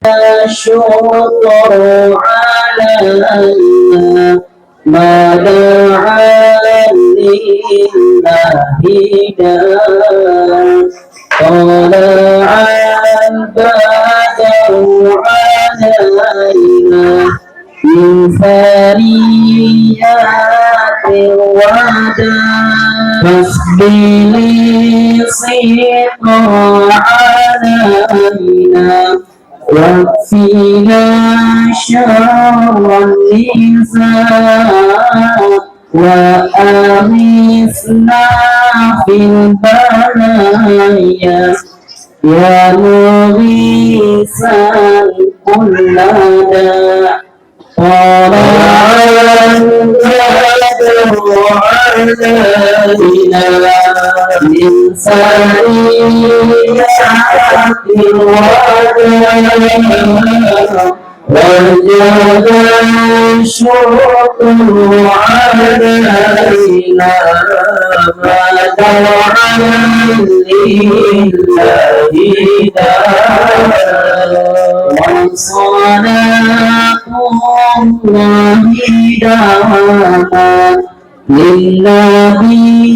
الشكر علينا ما دعا لله داع طلع البدر علينا من ثنيات الوداع فاسبل صدق علينا واكفنا شر النساء وأغثنا في البلايا يا مغيثا كل داع طلع البدر علينا من ثنيات الوداع وجب الشكر علينا ما دعا لله داع وصلاة الله دواما للنبي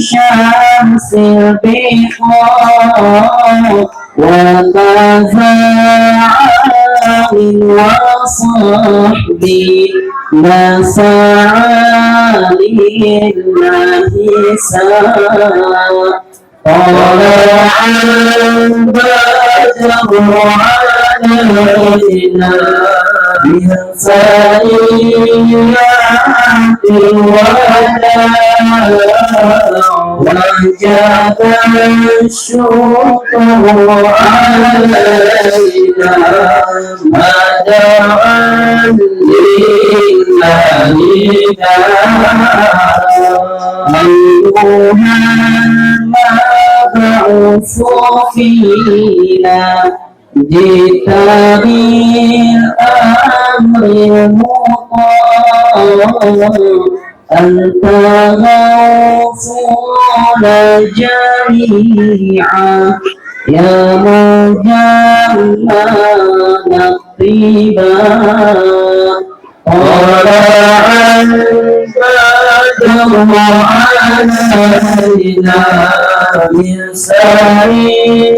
شمس البقاع وكذا آل وصحبه ما سعى لله سعى طلع البدر علينا من ثنيات الوداع وجب الشكر علينا ما دعا لله داع أيها المبعوث فينا جئت بالأمر المطاع أنت غوثنا جميعا يا مجمعنا الطباع طلع البدر علينا من سريات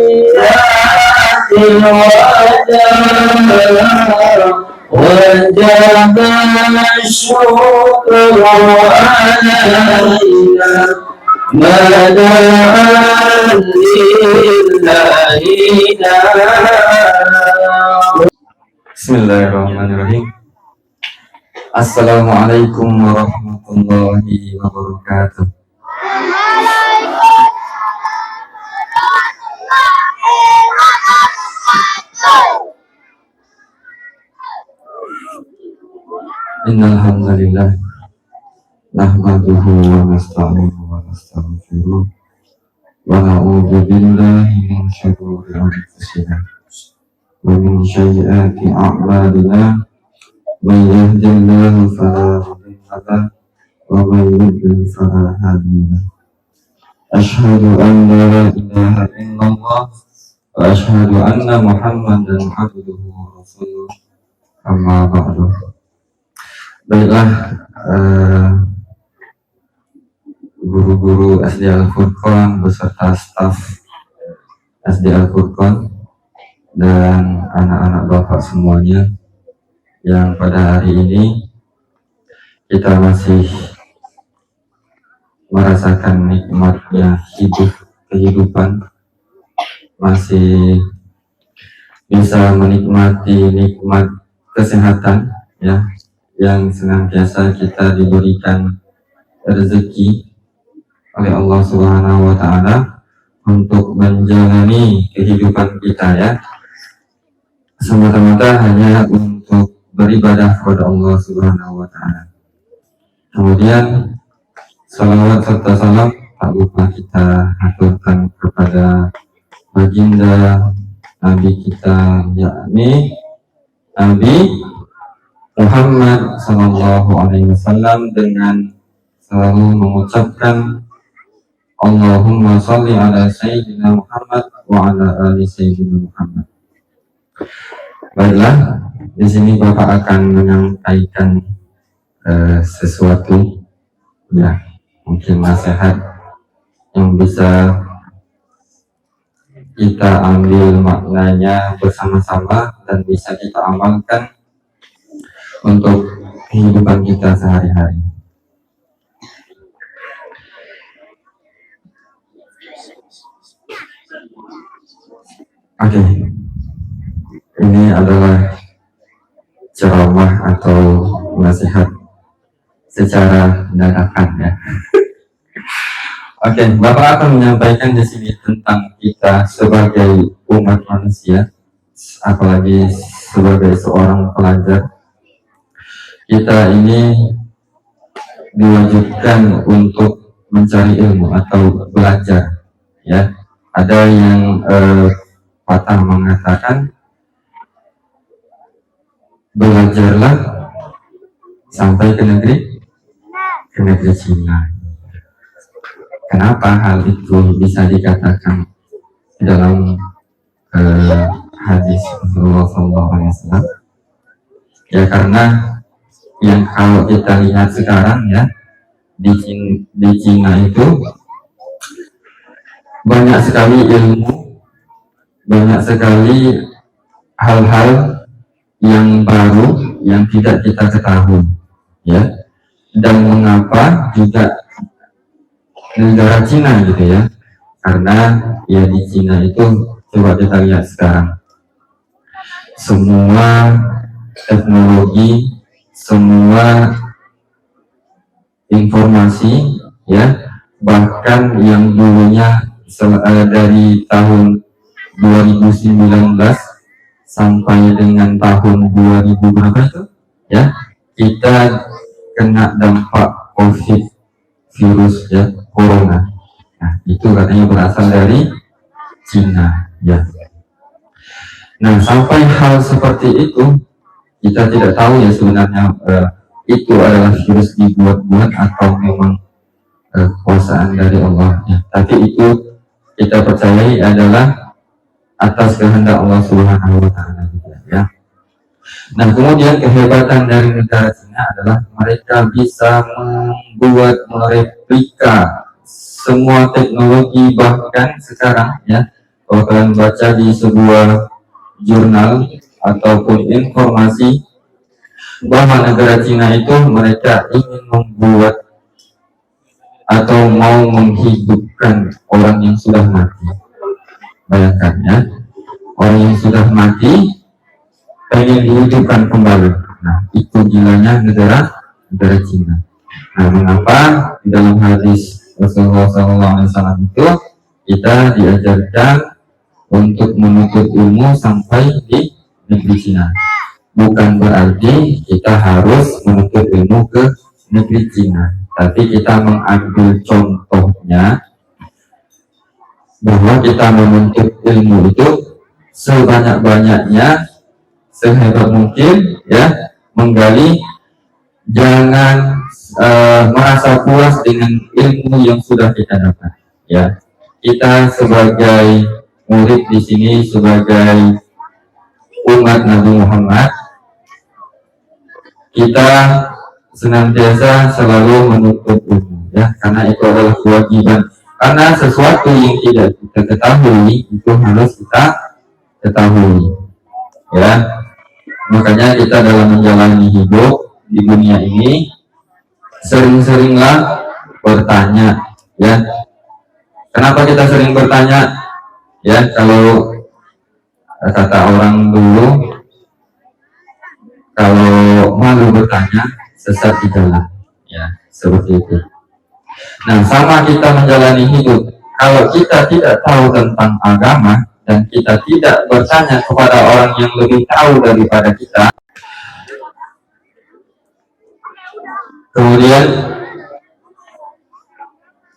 الوداع وجب الشكر علينا ما دعا لله داع. Bismillahirrahmanirrahim. Assalamualaikum warahmatullahi wabarakatuh. Innal hamdalillah nahmaduhu wa nasta'inuhu wa nastaghfiruh wa na'udzu billahi min shururi anfusina wa min sayyiati a'malina may yahdihillahu fala mudilla lahu wa may yudlil fala hadiya lahu. Asyhadu an la ilaha illallah wa asyhadu anna Muhammadan abduhu wa rasuluh. Amma ba'du. Baiklah, guru-guru SD Al-Furqan beserta staf SD Al-Furqan dan anak-anak bapak semuanya, yang pada hari ini kita masih merasakan nikmatnya kehidupan, masih bisa menikmati nikmat kesehatan, ya, yang senantiasa kita diberikan rezeki oleh Allah Subhanahu wa Ta'ala untuk menjalani kehidupan kita, ya, semata-mata hanya untuk beribadah kepada Allah Subhanahu wa Ta'ala. Kemudian salawat serta salam tak lupa kita aturkan kepada baginda Nabi kita, yakni Nabi Muhammad sallallahu alaihi wasallam, dengan selalu mengucapkan Allahumma sholli ala sayyidina Muhammad wa ala ali sayyidina Muhammad. Baiklah, di sini Bapak akan menyampaikan sesuatu, ya, mungkin nasihat yang bisa kita ambil maknanya bersama-sama dan bisa kita amalkan untuk kehidupan kita sehari-hari. Oke, ini adalah ceramah atau nasihat secara dadakan, ya. Oke, Bapak akan menyampaikan di sini tentang kita sebagai umat manusia, apalagi sebagai seorang pelajar. Kita ini diwajibkan untuk mencari ilmu atau belajar, ya. Ada yang patah mengatakan belajarlah sampai ke negeri Cina. Kenapa hal itu bisa dikatakan dalam hadis Rasulullah SAW? Ya karena yang kalau kita lihat sekarang, ya, di Cina itu banyak sekali ilmu, banyak sekali hal-hal yang baru yang tidak kita ketahui, ya. Dan mengapa juga negara Cina gitu, ya, karena ya di Cina itu coba kita lihat sekarang semua teknologi, semua informasi, ya, bahkan yang dulunya dari tahun 2019 sampai dengan tahun 2000 berapa itu, ya, kita kena dampak COVID virus, ya, corona. Nah, itu katanya berasal dari Cina, ya. Nah, sampai hal seperti itu kita tidak tahu, ya, sebenarnya itu adalah virus dibuat-buat atau memang kekuasaan dari Allah, ya. Tapi itu kita percayai adalah atas kehendak Allah Subhanahu wa Ta'ala, ya. Nah, kemudian kehebatan dari negara Cina adalah mereka bisa membuat, mereplika semua teknologi, bahkan sekarang, ya, kalau kalian baca di sebuah jurnal ataupun informasi bahwa negara Cina itu mereka ingin membuat atau mau menghidupkan orang yang sudah mati. Bayangkan, ya, orang yang sudah mati pengen dihidupkan kembali. Nah, itu gilanya negara Cina. Nah, mengapa di dalam hadis Rasulullah SAW itu kita diajarkan untuk menuntut ilmu sampai di negeri Cina? Bukan berarti kita harus menuntut ilmu ke negeri Cina, tapi kita mengambil contohnya bahwa kita menuntut ilmu itu sebanyak-banyaknya, sehebat mungkin, ya, menggali, jangan merasa puas dengan ilmu yang sudah kita dapat, ya. Kita sebagai murid di sini, sebagai umat Nabi Muhammad, kita senantiasa selalu menuntut ilmu, ya, karena itu adalah kewajiban. Karena sesuatu yang tidak kita ketahui itu harus kita ketahui, ya. Makanya kita dalam menjalani hidup di dunia ini sering-seringlah bertanya, ya. Kenapa kita sering bertanya? Ya, kalau kata orang dulu, kalau malu bertanya sesat di jalan, ya, seperti itu. Nah, sama kita menjalani hidup. Kalau kita tidak tahu tentang agama dan kita tidak bertanya kepada orang yang lebih tahu daripada kita, kemudian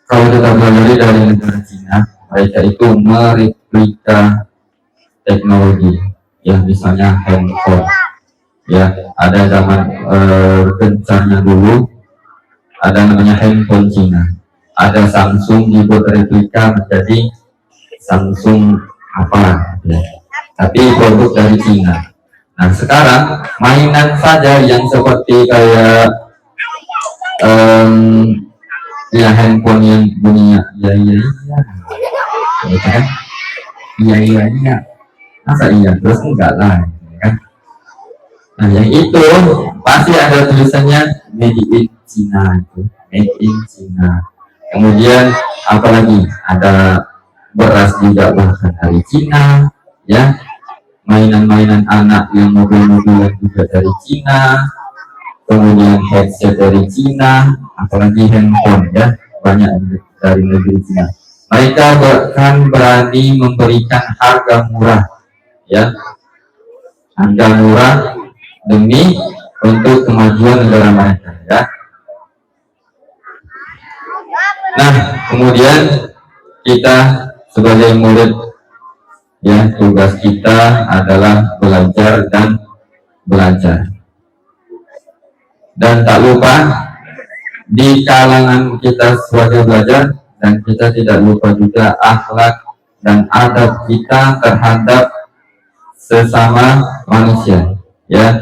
kalau kita belajar dari negara Cina, mereka itu mereplika teknologi, ya, misalnya handphone, ya, ada zaman gencarnya dulu ada namanya handphone Cina, ada Samsung dibuat replika menjadi Samsung apa, ya, tapi produk dari Cina. Nah sekarang mainan saja yang seperti kayak ya handphone yang bunyinya ya iya iya gitu kan, iya iya iya, masa iya terus enggak lah gitu kan. Nah yang itu pasti ada tulisannya made in China, itu made in China. Kemudian apalagi ada beras juga bahkan dari Cina, ya, mainan-mainan anak yang mobil-mobilan juga dari Cina, kemudian headset dari Cina, apalagi handphone, ya, banyak dari negeri Cina. Mereka bahkan berani memberikan harga murah, ya, harga murah demi untuk kemajuan negara mereka, ya. Nah, kemudian kita sebagai murid, ya, tugas kita adalah belajar dan belajar. Dan tak lupa di kalangan kita sebagai belajar, dan kita tidak lupa juga akhlak dan adab kita terhadap sesama manusia, ya.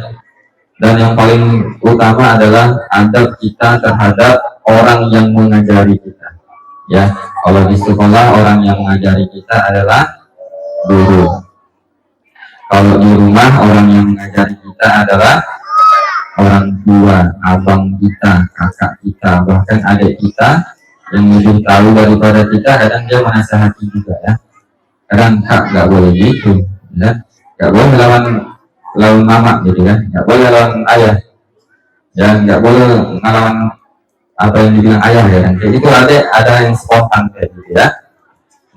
Dan yang paling utama adalah adab kita terhadap orang yang mengajari kita, ya. Kalau di sekolah orang yang mengajari kita adalah guru. Kalau di rumah orang yang mengajari kita adalah orang tua, abang kita, kakak kita, bahkan adik kita yang lebih tahu daripada kita. Kadang dia menasihati juga, ya. Kadang kak nggak boleh gitu, ya. Nggak boleh lawan mama gitu, kan, nggak boleh lawan ayah, ya, nggak boleh ngelawan apa yang dibilang ayah, ya kan. Jadi itu ada yang spontan kayak gitu, ya.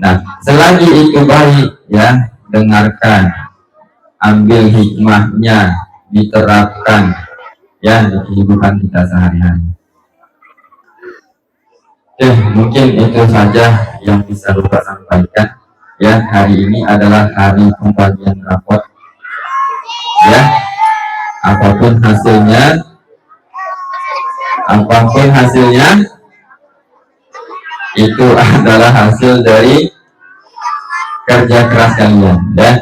Nah, selagi itu baik, ya, dengarkan, ambil hikmahnya, diterapkan, ya, di kehidupan kita sehari-hari. Oke, mungkin itu saja yang bisa Bapak sampaikan, ya. Hari ini adalah hari pembagian rapot, ya. Apapun hasilnya itu adalah hasil dari kerja keras kalian, ya.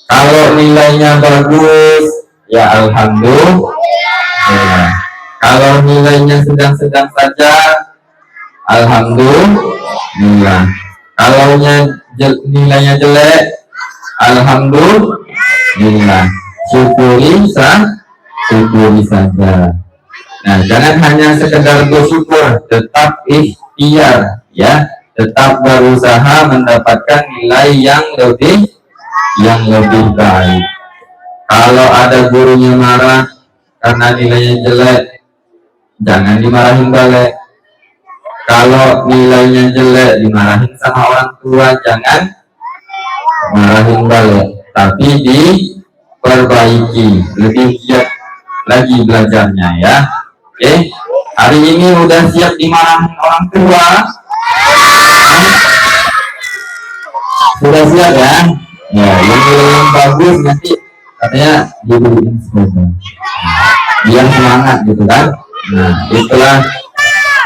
Kalau nilainya bagus, ya alhamdulillah. Kalau nilainya sedang-sedang saja, alhamdulillah. Kalau nilainya jelek, alhamdulillah. Syukuri saja. Nah, jangan hanya sekedar bersyukur, tetap ikhtiar, ya, tetap berusaha mendapatkan nilai yang lebih baik. Kalau ada gurunya marah karena nilainya jelek, jangan dimarahin balik. Kalau nilainya jelek dimarahin sama orang tua, jangan marahin balik, tapi diperbaiki, lebih giat lagi belajarnya, ya. Oke, hari ini udah siap dimarahin orang tua? Sudah siap, ya? Ya, yang bagus nanti katanya dibeliin sepeda, biar semangat gitu, kan. Nah, itulah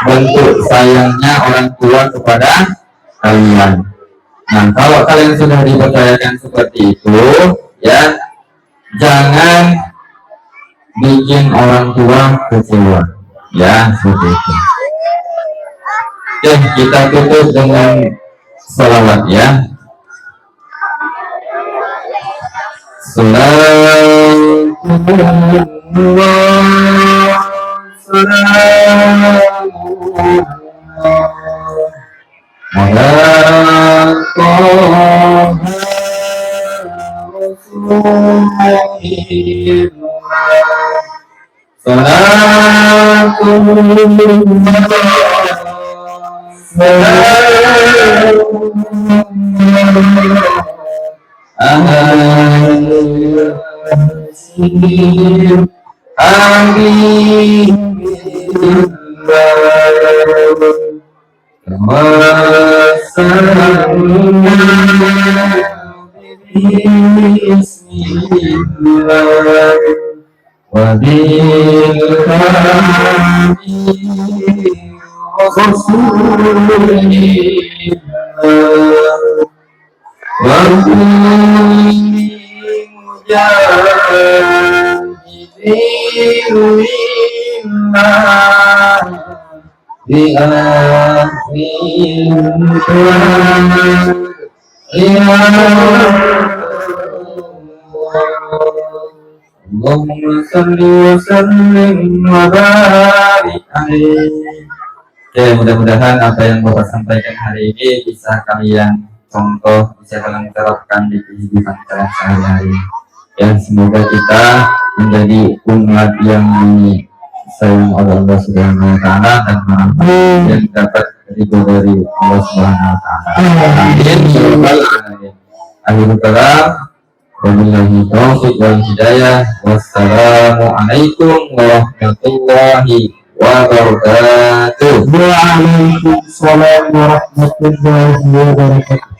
bentuk sayangnya orang tua kepada kalian. Nah, kalau kalian sudah dipercayakan seperti itu, ya, jangan bikin orang tua kecewa, ya, seperti itu. Oke, kita tutup dengan salawat, ya. Jahidillah di akhir ya Allahumma salli wa sallim wa barik alaihi. Oke, mudah-mudahan apa yang Bapak sampaikan hari ini bisa kalian contoh, bisa kalian terapkan di kehidupan kalian sehari-hari. Ya, semoga kita menjadi umat yang disayang oleh Allah Subhanahu wa Ta'ala dan yang dapat ridho dari Allah Subhanahu wa Ta'ala. Amin. Akhirul kalam, wabillahi taufiq wal hidayah. Wassalamualaikum warahmatullahi wabarakatuh. Waalaikumsalam warahmatullahi wabarakatuh.